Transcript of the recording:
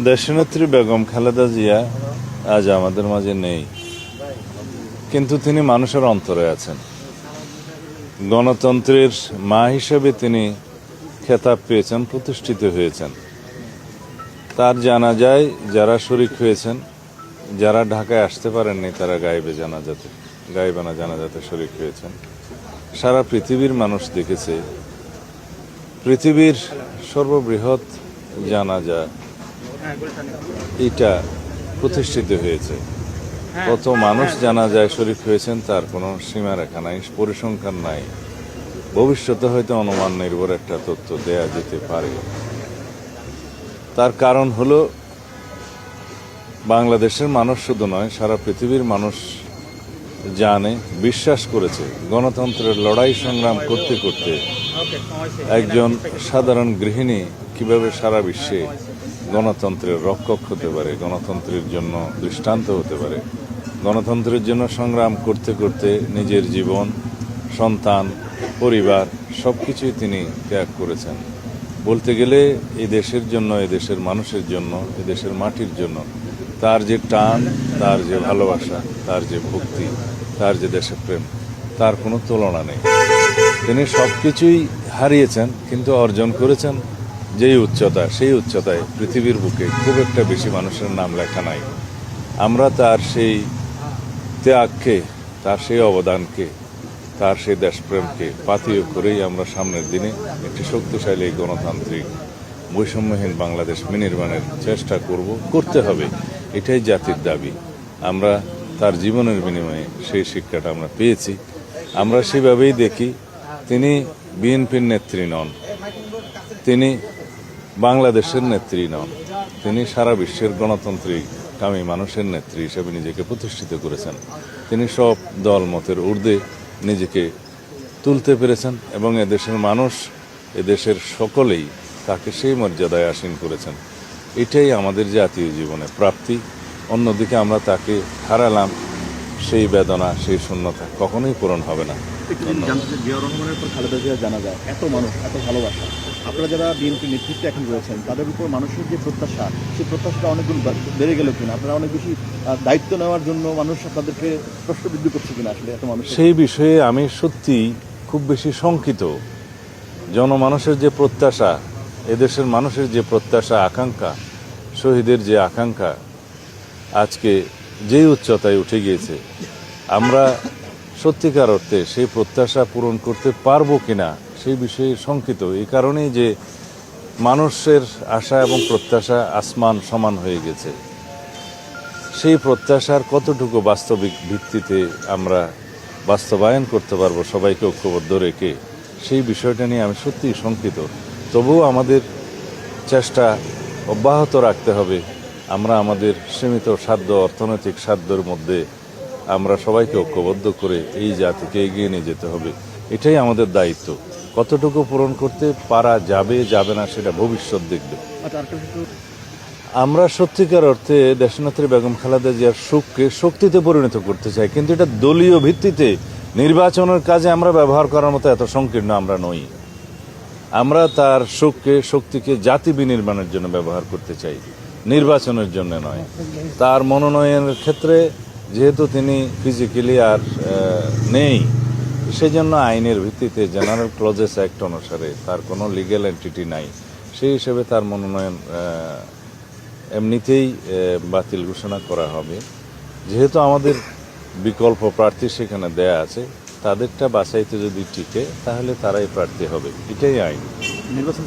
দেশনেত্রী বেগম খালেদা জিয়া আজ আমাদের মাঝে নেই, কিন্তু তিনি মানুষের অন্তরে আছেন। গণতন্ত্রের মা হিসেবে তিনি খেতাব পেয়েছেন, প্রতিষ্ঠিত হয়েছেন। তার জানাজায় যারা শরিক হয়েছেন, যারা ঢাকায় আসতে পারেননি, তারা গায়েবানা জানাজাতে শরিক হয়েছেন। সারা পৃথিবীর মানুষ দেখেছে, পৃথিবীর সর্ববৃহৎ জানাজা এটা প্রতিষ্ঠিত হয়েছে। কত মানুষ জানাজায় শরিক হয়েছেন তার কোনো সীমারেখা নাই, পরিসংখ্যান নাই। ভবিষ্যতে হয়তো অনুমান নির্ভর একটা তথ্য দেয়া যেতে পারে। তার কারণ হলো, বাংলাদেশের মানুষ শুধু নয়, সারা পৃথিবীর মানুষ জানে, বিশ্বাস করেছে, গণতন্ত্রের লড়াই সংগ্রাম করতে করতে একজন সাধারণ গৃহিণী কিভাবে সারা বিশ্বে গণতন্ত্রের রক্ষক হতে পারে, গণতন্ত্রের জন্য দৃষ্টান্ত হতে পারে। গণতন্ত্রের জন্য সংগ্রাম করতে করতে নিজের জীবন, সন্তান, পরিবার সবকিছুই তিনি ত্যাগ করেছেন। বলতে গেলে এই দেশের জন্য, এই দেশের মানুষের জন্য, এই দেশের মাটির জন্য তার যে টান, তার যে ভালোবাসা, তার যে ভক্তি, তার যে দেশপ্রেম, তার কোনো তুলনা নেই। তিনি সবকিছুই হারিয়েছেন, কিন্তু অর্জন করেছেন যেই উচ্চতা, সেই উচ্চতায় পৃথিবীর বুকে খুব একটা বেশি মানুষের নাম লেখা নাই। আমরা তার সেই ত্যাগকে, তার সেই অবদানকে, তার সেই দেশপ্রেমকে পাথেয় করেই আমরা সামনের দিনে একটি শক্তিশালী গণতান্ত্রিক বৈষম্যহীন বাংলাদেশ বিনির্মাণের চেষ্টা করতে হবে। এটাই জাতির দাবি। আমরা তার জীবনের বিনিময়ে সেই শিক্ষাটা আমরা পেয়েছি। আমরা সেভাবেই দেখি, তিনি বিএনপির নেত্রী নন, তিনি বাংলাদেশের নেত্রী নন, তিনি সারা বিশ্বের গণতান্ত্রিক কামী মানুষের নেত্রী হিসেবে নিজেকে প্রতিষ্ঠিত করেছেন। তিনি সব দল মতের ঊর্ধ্বে নিজেকে তুলতে পেরেছেন এবং এদেশের মানুষ, এদেশের সকলেই তাকে সেই মর্যাদায় আসীন করেছেন। এটাই আমাদের জাতীয় জীবনে প্রাপ্তি। অন্যদিকে আমরা তাকে হারালাম, সেই বেদনা, সেই শূন্যতা কখনোই পূরণ হবে না। জিয়াউর রহমানের উপর খালেদা জিয়া জানা যায়, এত মানুষ, এত ভালোবাসা, আপনারা যারা বিএনপি নেতৃত্বে এখন রয়েছেন, তাদের উপর মানুষের যে প্রত্যাশা, সেই প্রত্যাশাটা অনেকগুণ বেড়ে গেল কিনা? আপনারা অনেক বেশি দায়িত্ব নেওয়ার জন্য মানুষ আপনাদেরকে প্রশ্নবিদ্ধ করছে কিনা আসলে এত মানুষ? সেই বিষয়ে আমি সত্যি খুব বেশি শঙ্কিত। জনমানুষের যে প্রত্যাশা, এদেশের মানুষের যে প্রত্যাশা, আকাঙ্ক্ষা, শহীদের যে আকাঙ্ক্ষা আজকে যেই উচ্চতায় উঠে গিয়েছে, আমরা সত্যিকার অর্থে সেই প্রত্যাশা পূরণ করতে পারবো কিনা সেই বিষয়ে শঙ্কিত। এই কারণেই যে মানুষের আশা এবং প্রত্যাশা আসমান সমান হয়ে গেছে। সেই প্রত্যাশার কতটুকু বাস্তবিক ভিত্তিতে আমরা বাস্তবায়ন করতে পারবো সবাইকে ঐক্যবদ্ধ রেখে, সেই বিষয়টা নিয়ে আমি সত্যিই শঙ্কিত। তবুও আমাদের চেষ্টা অব্যাহত রাখতে হবে। আমরা আমাদের সীমিত সাধ্য, অর্থনৈতিক সাধ্যের মধ্যে আমরা সবাইকে ঐক্যবদ্ধ করে এই জাতিকে এগিয়ে নিয়ে যেতে হবে। এটাই আমাদের দায়িত্ব। কতটুকু পূরণ করতে পারা যাবে যাবে না সেটা ভবিষ্যৎ দেখবে। আমরা সত্যিকার অর্থে দেশনেত্রী বেগম খালেদা জিয়ার সুখকে শক্তিতে পরিণত করতে চাই, কিন্তু এটা দলীয় ভিত্তিতে নির্বাচনের কাজে আমরা ব্যবহার করার মতো এত সংকীর্ণ আমরা নই। আমরা তার সুখকে, শক্তিকে জাতি বিনির্মাণের জন্য ব্যবহার করতে চাই, নির্বাচনের জন্য নয়। তার মনোনয়নের ক্ষেত্রে যেহেতু তিনি ফিজিক্যালি আর নেই, সেজন্য আইনের ভিত্তিতে জেনারেল ক্লজেস অ্যাক্ট অনুসারে তার কোনো লিগ্যাল এন্টিটি নাই। সেই হিসেবে তার মনোনয়ন এমনিতেই বাতিল ঘোষণা করা হবে। যেহেতু আমাদের বিকল্প প্রার্থী সেখানে দেয়া আছে, তাদেরটা বাছাইতে যদি টিকে তাহলে তারাই প্রার্থী হবে। এটাই আইন। নির্বাচন